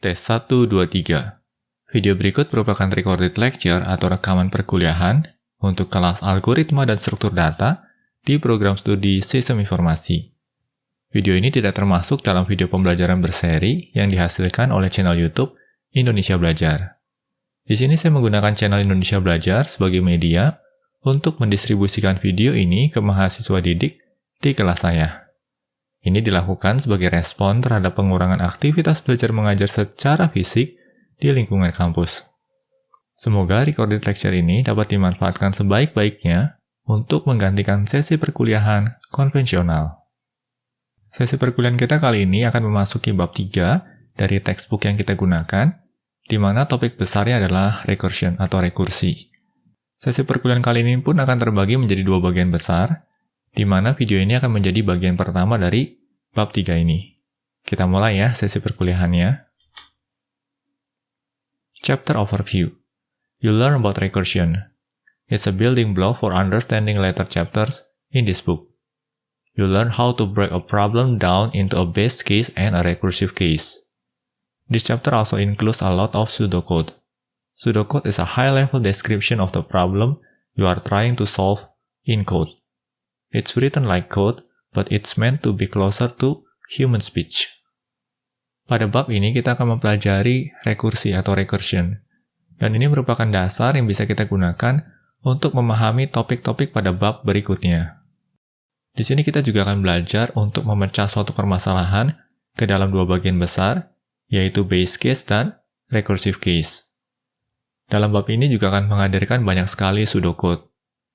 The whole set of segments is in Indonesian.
Tes 1, 2, 3. Video berikut merupakan recorded lecture atau rekaman perkuliahan untuk kelas algoritma dan struktur data di program studi Sistem Informasi. Video ini tidak termasuk dalam video pembelajaran berseri yang dihasilkan oleh channel YouTube Indonesia Belajar. Di sini saya menggunakan channel Indonesia Belajar sebagai media untuk mendistribusikan video ini ke mahasiswa didik di kelas saya. Ini dilakukan sebagai respon terhadap pengurangan aktivitas belajar mengajar secara fisik di lingkungan kampus. Semoga recorded lecture ini dapat dimanfaatkan sebaik-baiknya untuk menggantikan sesi perkuliahan konvensional. Sesi perkuliahan kita kali ini akan memasuki bab 3 dari textbook yang kita gunakan, di mana topik besarnya adalah recursion atau rekursi. Sesi perkuliahan kali ini pun akan terbagi menjadi 2 bagian besar, di mana video ini akan menjadi bagian pertama dari bab 3 ini. Kita mulai ya sesi perkuliahannya. Chapter Overview. You learn about recursion. It's a building block for understanding later chapters in this book. You learn how to break a problem down into a base case and a recursive case. This chapter also includes a lot of pseudocode. Pseudocode is a high-level description of the problem you are trying to solve in code. It's written like code, but it's meant to be closer to human speech. Pada bab ini kita akan mempelajari rekursi atau recursion. Dan ini merupakan dasar yang bisa kita gunakan untuk memahami topik-topik pada bab berikutnya. Di sini kita juga akan belajar untuk memecah suatu permasalahan ke dalam 2 bagian besar, yaitu base case dan recursive case. Dalam bab ini juga akan menghadirkan banyak sekali pseudocode.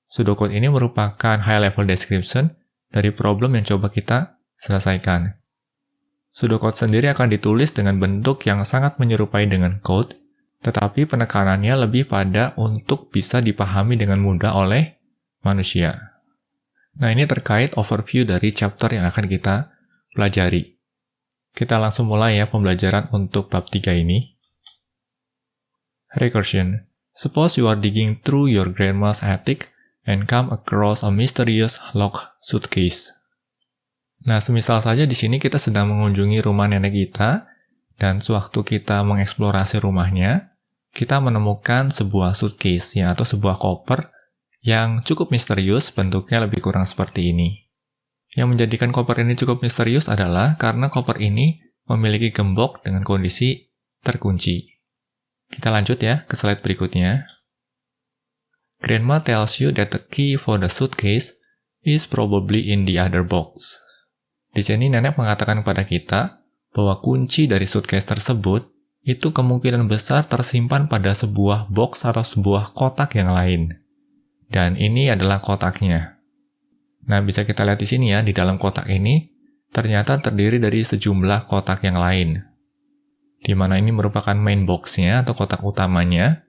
Pseudocode ini merupakan high-level description dari problem yang coba kita selesaikan. Pseudocode sendiri akan ditulis dengan bentuk yang sangat menyerupai dengan code, tetapi penekanannya lebih pada untuk bisa dipahami dengan mudah oleh manusia. Nah, ini terkait overview dari chapter yang akan kita pelajari. Kita langsung mulai ya pembelajaran untuk bab 3 ini. Recursion. Suppose you are digging through your grandma's attic and come across a mysterious locked suitcase. Nah, semisal saja di sini kita sedang mengunjungi rumah nenek kita, dan sewaktu kita mengeksplorasi rumahnya, kita menemukan sebuah suitcase ya, atau sebuah koper yang cukup misterius, bentuknya lebih kurang seperti ini. Yang menjadikan koper ini cukup misterius adalah karena koper ini memiliki gembok dengan kondisi terkunci. Kita lanjut ya ke slide berikutnya. Grandma tells you that the key for the suitcase is probably in the other box. Di sini nenek mengatakan kepada kita bahwa kunci dari suitcase tersebut itu kemungkinan besar tersimpan pada sebuah box atau sebuah kotak yang lain. Dan ini adalah kotaknya. Nah, bisa kita lihat di sini ya, di dalam kotak ini ternyata terdiri dari sejumlah kotak yang lain. Di mana ini merupakan main box-nya atau kotak utamanya.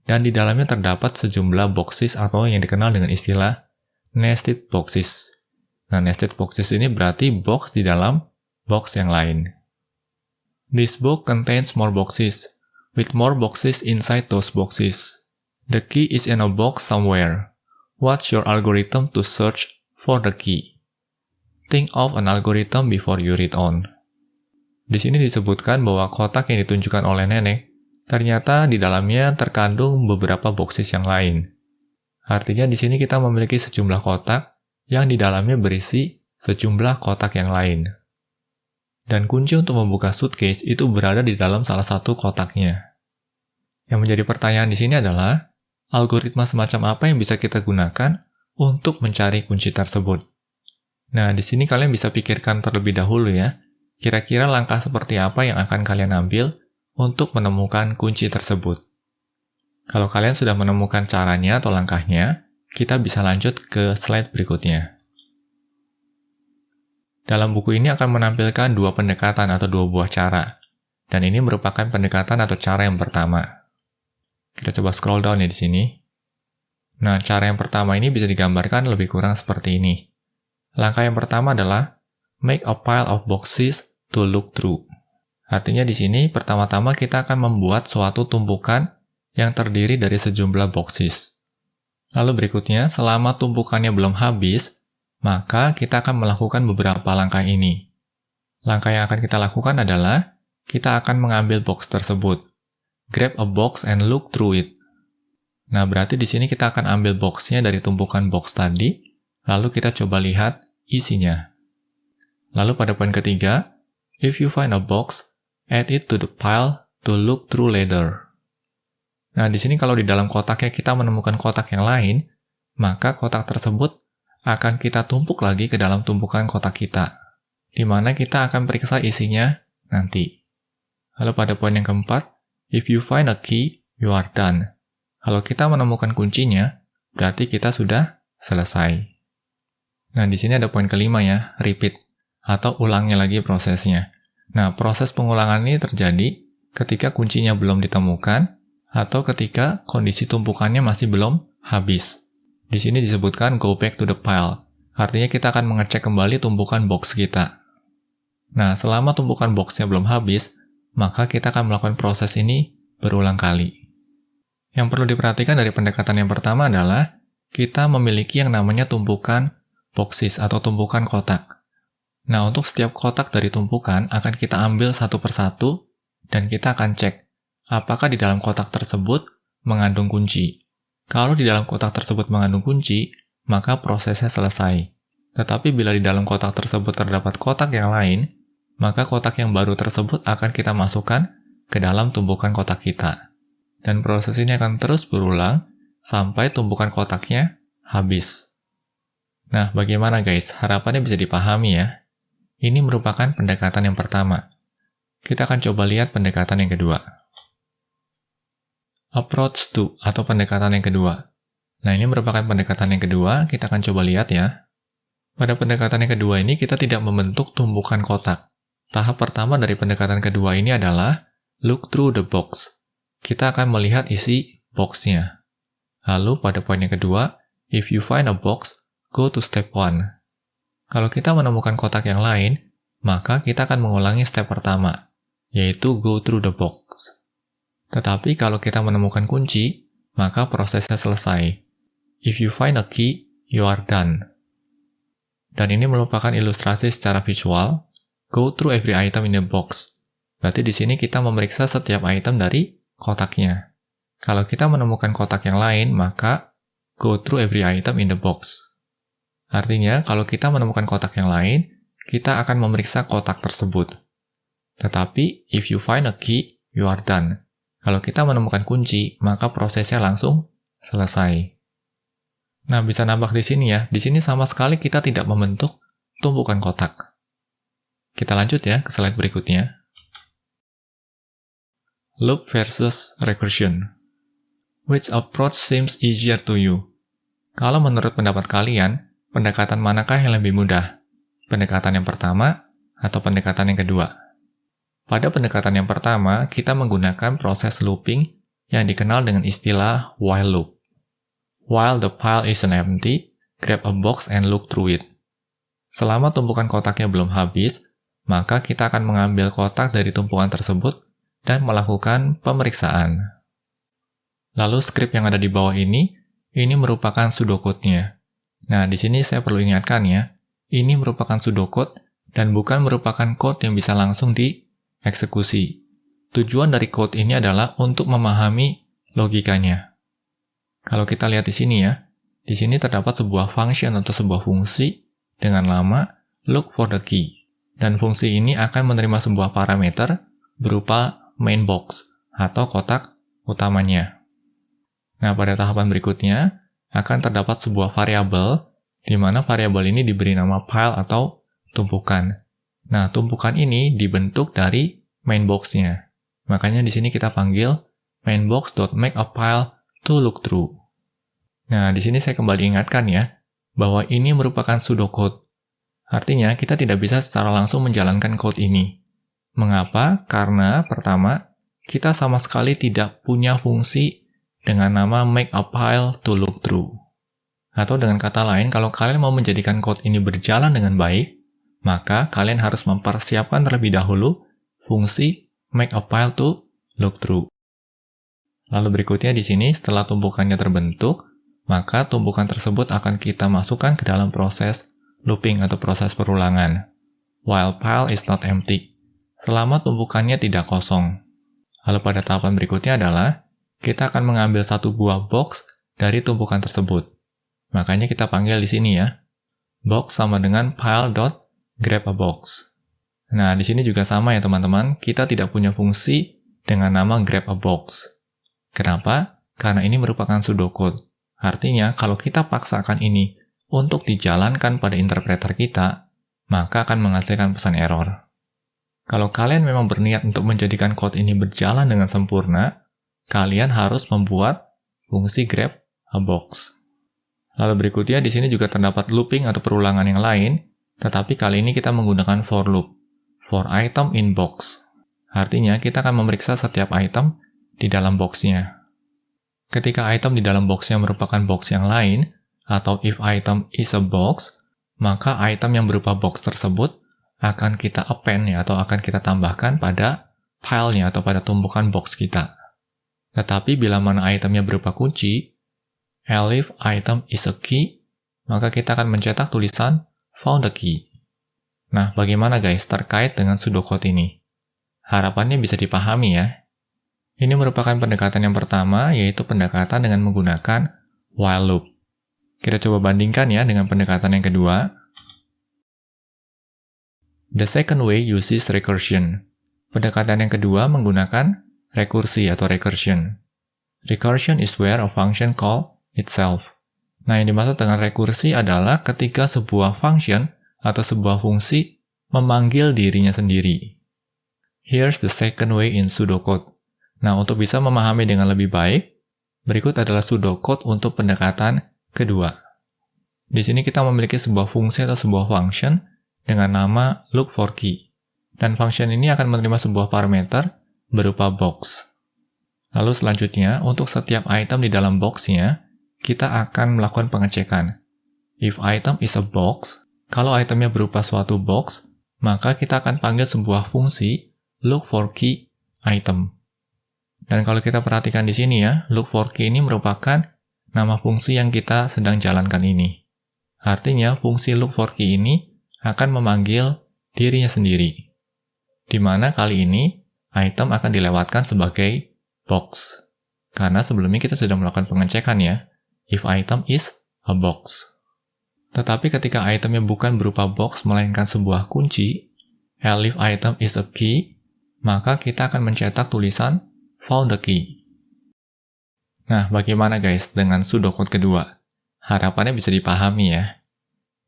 Dan di dalamnya terdapat sejumlah boxes atau yang dikenal dengan istilah nested boxes. Nah, nested boxes ini berarti box di dalam box yang lain. This book contains more boxes, with more boxes inside those boxes. The key is in a box somewhere. What's your algorithm to search for the key? Think of an algorithm before you read on. Di sini disebutkan bahwa kotak yang ditunjukkan oleh nenek ternyata di dalamnya terkandung beberapa boxes yang lain. Artinya di sini kita memiliki sejumlah kotak yang di dalamnya berisi sejumlah kotak yang lain. Dan kunci untuk membuka suitcase itu berada di dalam salah satu kotaknya. Yang menjadi pertanyaan di sini adalah, algoritma semacam apa yang bisa kita gunakan untuk mencari kunci tersebut? Nah, di sini kalian bisa pikirkan terlebih dahulu ya, kira-kira langkah seperti apa yang akan kalian ambil untuk menemukan kunci tersebut. Kalau kalian sudah menemukan caranya atau langkahnya, kita bisa lanjut ke slide berikutnya. Dalam buku ini akan menampilkan 2 pendekatan atau 2 buah cara, dan ini merupakan pendekatan atau cara yang pertama. Kita coba scroll down ya di sini. Nah, cara yang pertama ini bisa digambarkan lebih kurang seperti ini. Langkah yang pertama adalah make a pile of boxes to look through. Artinya di sini pertama-tama kita akan membuat suatu tumpukan yang terdiri dari sejumlah boxes. Lalu berikutnya, selama tumpukannya belum habis, maka kita akan melakukan beberapa langkah ini. Langkah yang akan kita lakukan adalah kita akan mengambil box tersebut. Grab a box and look through it. Nah, berarti di sini kita akan ambil box-nya dari tumpukan box tadi, lalu kita coba lihat isinya. Lalu pada poin ketiga, if you find a box, add it to the pile to look through later. Nah, di sini kalau di dalam kotaknya kita menemukan kotak yang lain, maka kotak tersebut akan kita tumpuk lagi ke dalam tumpukan kotak kita, di mana kita akan periksa isinya nanti. Lalu pada poin yang keempat, if you find a key, you are done. Kalau kita menemukan kuncinya, berarti kita sudah selesai. Nah, di sini ada poin kelima ya, repeat, atau ulangi lagi prosesnya. Nah, proses pengulangan ini terjadi ketika kuncinya belum ditemukan, atau ketika kondisi tumpukannya masih belum habis. Di sini disebutkan go back to the pile, artinya kita akan mengecek kembali tumpukan box kita. Nah, selama tumpukan boxnya belum habis, maka kita akan melakukan proses ini berulang kali. Yang perlu diperhatikan dari pendekatan yang pertama adalah kita memiliki yang namanya tumpukan boxes atau tumpukan kotak. Nah, untuk setiap kotak dari tumpukan akan kita ambil satu persatu dan kita akan cek apakah di dalam kotak tersebut mengandung kunci. Kalau di dalam kotak tersebut mengandung kunci, maka prosesnya selesai. Tetapi bila di dalam kotak tersebut terdapat kotak yang lain, maka kotak yang baru tersebut akan kita masukkan ke dalam tumpukan kotak kita. Dan proses ini akan terus berulang sampai tumpukan kotaknya habis. Nah, bagaimana guys? Harapannya bisa dipahami ya. Ini merupakan pendekatan yang pertama. Kita akan coba lihat pendekatan yang kedua. Approach to, atau pendekatan yang kedua. Nah, ini merupakan pendekatan yang kedua, kita akan coba lihat ya. Pada pendekatan yang kedua ini, kita tidak membentuk tumpukan kotak. Tahap pertama dari pendekatan kedua ini adalah look through the box. Kita akan melihat isi box-nya. Lalu pada poin yang kedua, if you find a box, go to step 1. Kalau kita menemukan kotak yang lain, maka kita akan mengulangi step pertama, yaitu go through the box. Tetapi kalau kita menemukan kunci, maka prosesnya selesai. If you find a key, you are done. Dan ini merupakan ilustrasi secara visual, go through every item in the box. Berarti di sini kita memeriksa setiap item dari kotaknya. Kalau kita menemukan kotak yang lain, maka go through every item in the box. Artinya, kalau kita menemukan kotak yang lain, kita akan memeriksa kotak tersebut. Tetapi, if you find a key, you are done. Kalau kita menemukan kunci, maka prosesnya langsung selesai. Nah, bisa nampak di sini ya. Di sini sama sekali kita tidak membentuk tumpukan kotak. Kita lanjut ya ke slide berikutnya. Loop versus recursion. Which approach seems easier to you? Kalau menurut pendapat kalian, pendekatan manakah yang lebih mudah? Pendekatan yang pertama atau pendekatan yang kedua? Pada pendekatan yang pertama, kita menggunakan proses looping yang dikenal dengan istilah while loop. While the pile isn't empty, grab a box and look through it. Selama tumpukan kotaknya belum habis, maka kita akan mengambil kotak dari tumpukan tersebut dan melakukan pemeriksaan. Lalu skrip yang ada di bawah ini merupakan pseudocode-nya. Nah, di sini saya perlu ingatkan ya, ini merupakan pseudocode dan bukan merupakan code yang bisa langsung dieksekusi. Tujuan dari code ini adalah untuk memahami logikanya. Kalau kita lihat di sini ya, di sini terdapat sebuah function atau sebuah fungsi dengan nama look for the key. Dan fungsi ini akan menerima sebuah parameter berupa main box atau kotak utamanya. Nah, pada tahapan berikutnya akan terdapat sebuah variabel di mana variabel ini diberi nama pile atau tumpukan. Nah, tumpukan ini dibentuk dari main box-nya. Makanya di sini kita panggil mainbox.makeApile to look through. Nah, di sini saya kembali ingatkan ya, bahwa ini merupakan pseudocode. Artinya, kita tidak bisa secara langsung menjalankan code ini. Mengapa? Karena, pertama, kita sama sekali tidak punya fungsi dengan nama makeApile to look through. Atau dengan kata lain, kalau kalian mau menjadikan code ini berjalan dengan baik, maka kalian harus mempersiapkan terlebih dahulu fungsi makeApile to look through. Lalu berikutnya di sini, setelah tumpukannya terbentuk, maka tumpukan tersebut akan kita masukkan ke dalam proses looping atau proses perulangan. While pile is not empty. selama tumpukannya tidak kosong. Lalu pada tahapan berikutnya adalah, kita akan mengambil satu buah box dari tumpukan tersebut. Makanya kita panggil di sini ya. Box sama dengan pile.grabAbox. Nah, di sini juga sama ya teman-teman, kita tidak punya fungsi dengan nama grabAbox. Kenapa? Karena ini merupakan pseudocode. Artinya, kalau kita paksakan ini untuk dijalankan pada interpreter kita, maka akan menghasilkan pesan error. Kalau kalian memang berniat untuk menjadikan code ini berjalan dengan sempurna, kalian harus membuat fungsi grabAbox. Lalu berikutnya, di sini juga terdapat looping atau perulangan yang lain, tetapi kali ini kita menggunakan for loop, for item in box. Artinya, kita akan memeriksa setiap item di dalam box-nya. Ketika item di dalam box-nya merupakan box yang lain, atau if item is a box, maka item yang berupa box tersebut akan kita append ya, atau akan kita tambahkan pada file-nya atau pada tumpukan box kita. Tetapi bila mana itemnya berupa kunci, elif item is a key, maka kita akan mencetak tulisan found a key. Nah, bagaimana guys terkait dengan pseudocode ini? Harapannya bisa dipahami ya. Ini merupakan pendekatan yang pertama, yaitu pendekatan dengan menggunakan while loop. Kita coba bandingkan ya dengan pendekatan yang kedua. The second way uses recursion. Pendekatan yang kedua menggunakan rekursi atau recursion. Recursion is where a function call itself. Nah, yang dimaksud dengan rekursi adalah ketika sebuah function atau sebuah fungsi memanggil dirinya sendiri. Here's the second way in pseudocode. Nah, untuk bisa memahami dengan lebih baik, berikut adalah pseudocode untuk pendekatan kedua. Di sini kita memiliki sebuah fungsi atau sebuah function dengan nama look for key. Dan function ini akan menerima sebuah parameter berupa box. Lalu selanjutnya, untuk setiap item di dalam box-nya, kita akan melakukan pengecekan. If item is a box, kalau itemnya berupa suatu box, maka kita akan panggil sebuah fungsi look for key item. Dan kalau kita perhatikan di sini ya, look for key ini merupakan nama fungsi yang kita sedang jalankan ini. Artinya, fungsi look for key ini akan memanggil dirinya sendiri. Di mana kali ini, item akan dilewatkan sebagai box. Karena sebelumnya kita sudah melakukan pengecekan ya, if item is a box. Tetapi ketika itemnya bukan berupa box, melainkan sebuah kunci, elif item is a key, maka kita akan mencetak tulisan found the key. Nah, bagaimana guys dengan pseudocode kedua? Harapannya bisa dipahami ya.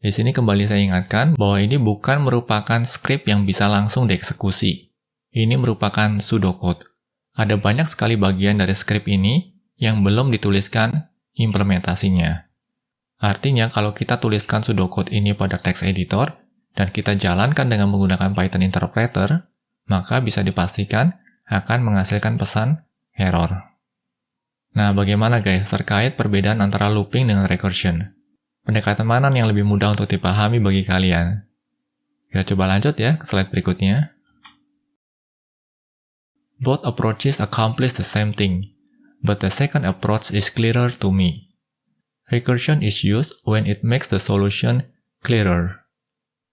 Di sini kembali saya ingatkan bahwa ini bukan merupakan script yang bisa langsung dieksekusi. Ini merupakan pseudocode. Ada banyak sekali bagian dari script ini yang belum dituliskan implementasinya. Artinya kalau kita tuliskan pseudocode ini pada text editor dan kita jalankan dengan menggunakan Python interpreter, maka bisa dipastikan akan menghasilkan pesan error. Nah, bagaimana guys terkait perbedaan antara looping dengan recursion? Pendekatan mana yang lebih mudah untuk dipahami bagi kalian? Kita coba lanjut ya ke slide berikutnya. Both approaches accomplish the same thing, but the second approach is clearer to me. Recursion is used when it makes the solution clearer.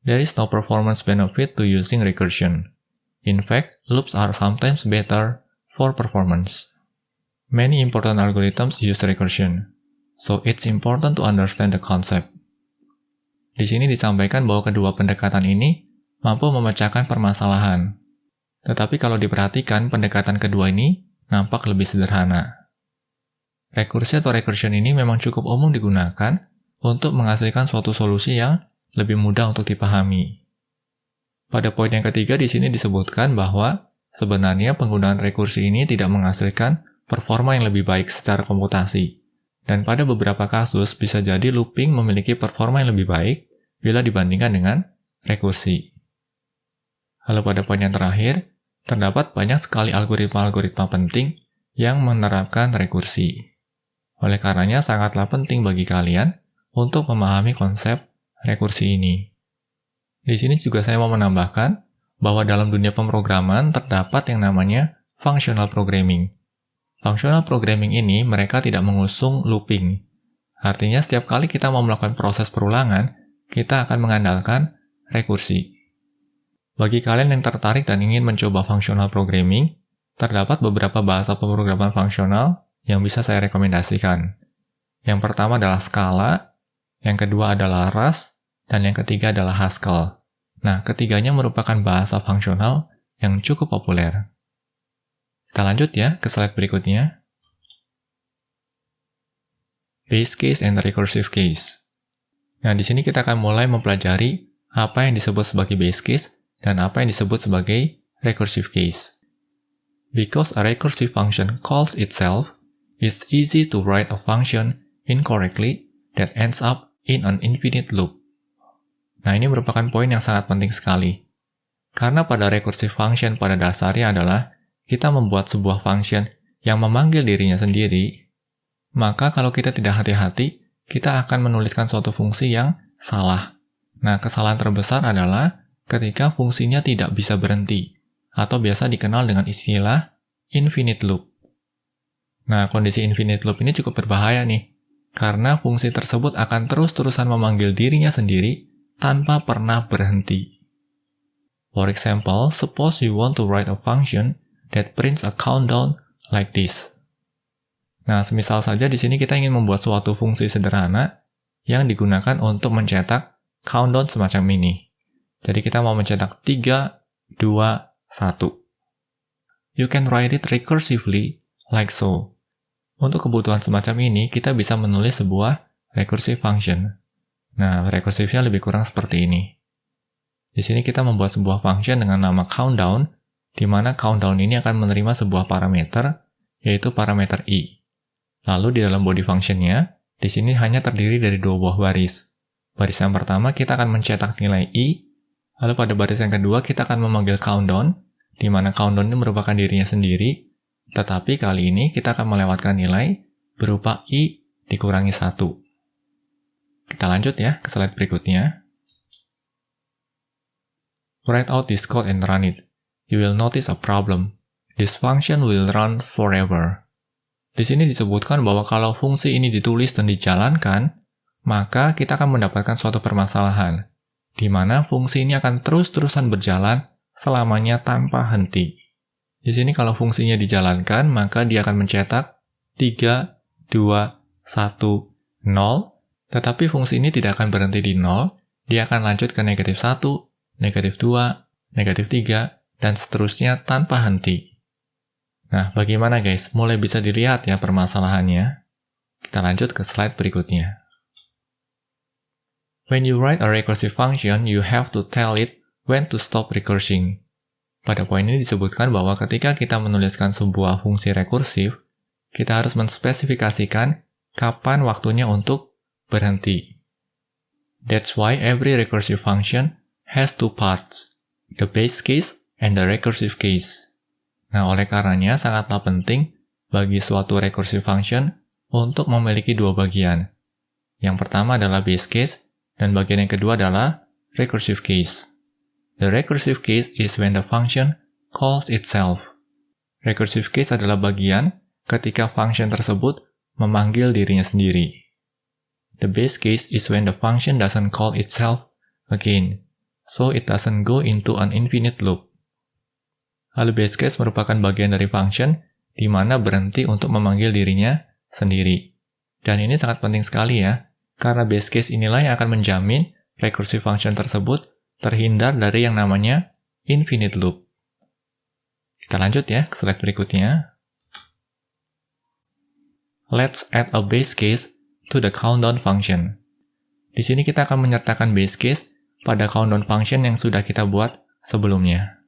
There is no performance benefit to using recursion. In fact, loops are sometimes better for performance. Many important algorithms use recursion, so it's important to understand the concept. Di sini disampaikan bahwa kedua pendekatan ini mampu memecahkan permasalahan. Tetapi kalau diperhatikan, pendekatan kedua ini nampak lebih sederhana. Rekursi atau recursion ini memang cukup umum digunakan untuk menghasilkan suatu solusi yang lebih mudah untuk dipahami. Pada poin yang ketiga di sini disebutkan bahwa sebenarnya penggunaan rekursi ini tidak menghasilkan performa yang lebih baik secara komputasi. Dan pada beberapa kasus bisa jadi looping memiliki performa yang lebih baik bila dibandingkan dengan rekursi. Lalu pada poin yang terakhir, terdapat banyak sekali algoritma-algoritma penting yang menerapkan rekursi. Oleh karenanya sangatlah penting bagi kalian untuk memahami konsep rekursi ini. Di sini juga saya mau menambahkan bahwa dalam dunia pemrograman terdapat yang namanya functional programming. Functional programming ini mereka tidak mengusung looping. Artinya setiap kali kita mau melakukan proses perulangan, kita akan mengandalkan rekursi. Bagi kalian yang tertarik dan ingin mencoba functional programming, terdapat beberapa bahasa pemrograman fungsional yang bisa saya rekomendasikan. Yang pertama adalah Scala, yang kedua adalah Rust, dan yang ketiga adalah Haskell. Nah, ketiganya merupakan bahasa fungsional yang cukup populer. Kita lanjut ya ke slide berikutnya. Base case and recursive case. Nah, di sini kita akan mulai mempelajari apa yang disebut sebagai base case dan apa yang disebut sebagai recursive case. Because a recursive function calls itself, it's easy to write a function incorrectly that ends up in an infinite loop. Nah, ini merupakan poin yang sangat penting sekali. Karena pada recursive function pada dasarnya adalah kita membuat sebuah function yang memanggil dirinya sendiri, maka kalau kita tidak hati-hati, kita akan menuliskan suatu fungsi yang salah. Nah, kesalahan terbesar adalah ketika fungsinya tidak bisa berhenti, atau biasa dikenal dengan istilah infinite loop. Nah, kondisi infinite loop ini cukup berbahaya nih, karena fungsi tersebut akan terus-terusan memanggil dirinya sendiri tanpa pernah berhenti. For example, suppose you want to write a function that prints a countdown like this. Nah, semisal saja di sini kita ingin membuat suatu fungsi sederhana yang digunakan untuk mencetak countdown semacam ini. Jadi kita mau mencetak 3, 2, 1. You can write it recursively like so. Untuk kebutuhan semacam ini, kita bisa menulis sebuah recursive function. Nah, recursifnya lebih kurang seperti ini. Di sini kita membuat sebuah function dengan nama countdown, di mana countdown ini akan menerima sebuah parameter, yaitu parameter i. Lalu di dalam body function-nya, di sini hanya terdiri dari 2 buah baris. Baris yang pertama kita akan mencetak nilai i, lalu pada baris yang kedua kita akan memanggil countdown, di mana countdown ini merupakan dirinya sendiri, tetapi kali ini kita akan melewatkan nilai berupa i dikurangi 1. Kita lanjut ya ke slide berikutnya. Write out this code and run it. You will notice a problem. This function will run forever. Di sini disebutkan bahwa kalau fungsi ini ditulis dan dijalankan, maka kita akan mendapatkan suatu permasalahan, di mana fungsi ini akan terus-terusan berjalan selamanya tanpa henti. Di sini kalau fungsinya dijalankan, maka dia akan mencetak 3, 2, 1, 0, tetapi fungsi ini tidak akan berhenti di 0, dia akan lanjut ke negatif 1, negatif 2, negatif 3, dan seterusnya tanpa henti. Nah, bagaimana guys? Mulai bisa dilihat ya permasalahannya. Kita lanjut ke slide berikutnya. When you write a recursive function, you have to tell it when to stop recursing. Pada poin ini disebutkan bahwa ketika kita menuliskan sebuah fungsi rekursif, kita harus menspesifikasikan kapan waktunya untuk berhenti. That's why every recursive function has 2 parts, the base case and the recursive case. Nah, oleh karenanya sangatlah penting bagi suatu recursive function untuk memiliki 2 bagian. Yang pertama adalah base case, dan bagian yang kedua adalah recursive case. The recursive case is when the function calls itself. Recursive case adalah bagian ketika function tersebut memanggil dirinya sendiri. The base case is when the function doesn't call itself again, so it doesn't go into an infinite loop. Hal base case merupakan bagian dari function di mana berhenti untuk memanggil dirinya sendiri. Dan ini sangat penting sekali ya, karena base case inilah yang akan menjamin recursive function tersebut terhindar dari yang namanya infinite loop. Kita lanjut ya ke slide berikutnya. Let's add a base case to the countdown function. Di sini kita akan menyertakan base case pada countdown function yang sudah kita buat sebelumnya.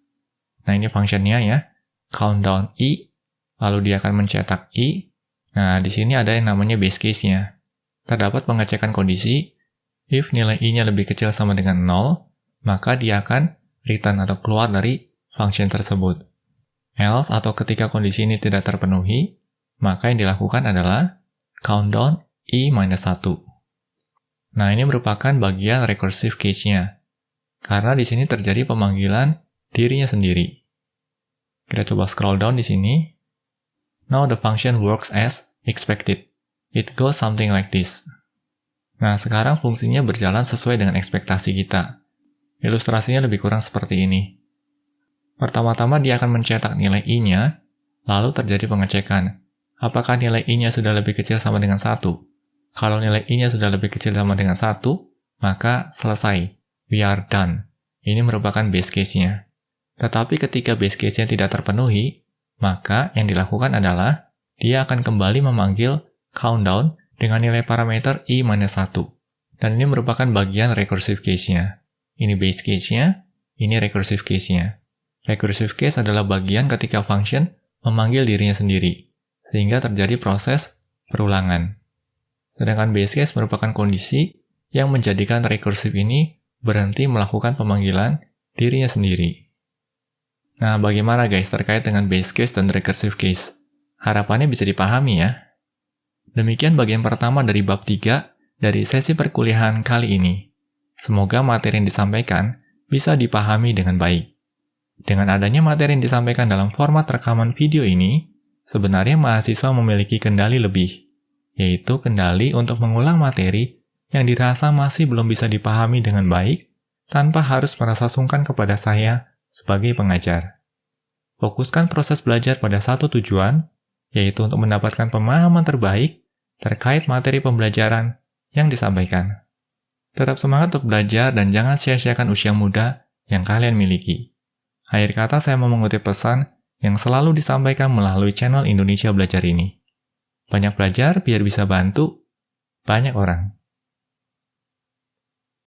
Nah, ini fungsinya ya, countdown i, lalu dia akan mencetak i. Nah, di sini ada yang namanya base case-nya. Terdapat pengecekan kondisi, if nilai i-nya lebih kecil sama dengan 0, maka dia akan return atau keluar dari function tersebut. Else, atau ketika kondisi ini tidak terpenuhi, maka yang dilakukan adalah countdown i-1. Nah, ini merupakan bagian recursive case-nya. Karena di sini terjadi pemanggilan dirinya sendiri. Kita coba scroll down di sini. Now the function works as expected. It goes something like this. Nah, sekarang fungsinya berjalan sesuai dengan ekspektasi kita. Ilustrasinya lebih kurang seperti ini. Pertama-tama dia akan mencetak nilai I-nya, lalu terjadi pengecekan. Apakah nilai I-nya sudah lebih kecil sama dengan 1? Kalau nilai I-nya sudah lebih kecil sama dengan 1, maka selesai. We are done. Ini merupakan base case-nya. Tetapi ketika base case-nya tidak terpenuhi, maka yang dilakukan adalah dia akan kembali memanggil countdown dengan nilai parameter I-1. Dan ini merupakan bagian recursive case-nya. Ini base case-nya, ini recursive case-nya. Recursive case adalah bagian ketika function memanggil dirinya sendiri, sehingga terjadi proses perulangan. Sedangkan base case merupakan kondisi yang menjadikan recursive ini berhenti melakukan pemanggilan dirinya sendiri. Nah, bagaimana guys terkait dengan base case dan recursive case? Harapannya bisa dipahami ya. Demikian bagian pertama dari bab 3 dari sesi perkuliahan kali ini. Semoga materi yang disampaikan bisa dipahami dengan baik. Dengan adanya materi yang disampaikan dalam format rekaman video ini, sebenarnya mahasiswa memiliki kendali lebih, yaitu kendali untuk mengulang materi yang dirasa masih belum bisa dipahami dengan baik, tanpa harus merasa sungkan kepada saya sebagai pengajar. Fokuskan proses belajar pada satu tujuan, yaitu untuk mendapatkan pemahaman terbaik terkait materi pembelajaran yang disampaikan. Tetap semangat untuk belajar dan jangan sia-siakan usia muda yang kalian miliki. Akhir kata saya mau mengutip pesan yang selalu disampaikan melalui channel Indonesia Belajar ini. Banyak belajar biar bisa bantu banyak orang.